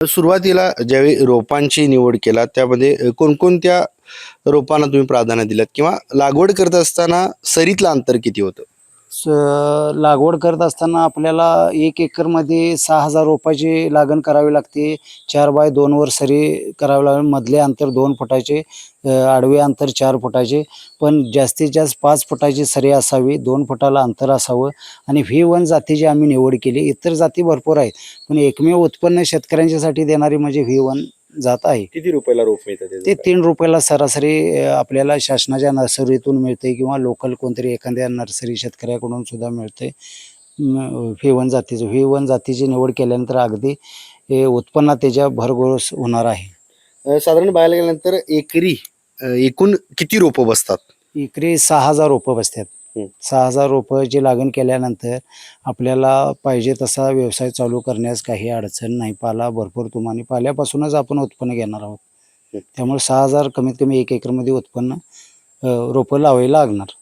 सुरुवातीला ज्यावेळी रोपांची निवड केला त्यामध्ये कोणकोणत्या रोपांना तुम्ही प्राधान्य दिलात किंवा लागवड करत असताना सरीतलं अंतर किती होतं? लागवड करत असताना आपल्याला 1 एकरमध्ये 6,000 रोपाची लागण करावी लागते. 4x2 वर सरी करावी लागेल. मधले अंतर 2 फुटाचे, आडवे अंतर 4 फुटाचे, पण जास्तीत जास्त 5 फुटाची सरी असावी, 2 फुटाला अंतर असावं आणि V1 जातीची आम्ही निवड केली. इतर जाती भरपूर आहेत, पण एकमेव उत्पन्न शेतकऱ्यांच्यासाठी देणारी म्हणजे V1 जात आहे. किती रुपयाला रोप मिळतं ते 3 रुपयाला सरासरी आपल्याला शासनाच्या नर्सरीतून मिळते किंवा लोकल कोणतरी एखाद्या नर्सरी शेतकऱ्याकडून सुद्धा मिळते. V1 जातीची निवड केल्यानंतर अगदी उत्पन्नात त्याच्या भरघोस होणार आहे. साधारण बघायला गेल्यानंतर एकरी एकूण किती रोपं बसतात? एकरी 6,000 रोपं बसतात. 6,000 रोपांची लागण केल्यानंतर आपल्याला पाहिजे तसा व्यवसाय चालू करण्यास काही अडचण नाही. पाला भरपूर तुम्हाला पाल्यापासूनच आपण उत्पन्न घेणार आहोत. त्यामुळे 6,000 कमीत कमी 1 एकरमध्ये उत्पन्न रोपं लावायला लागणार.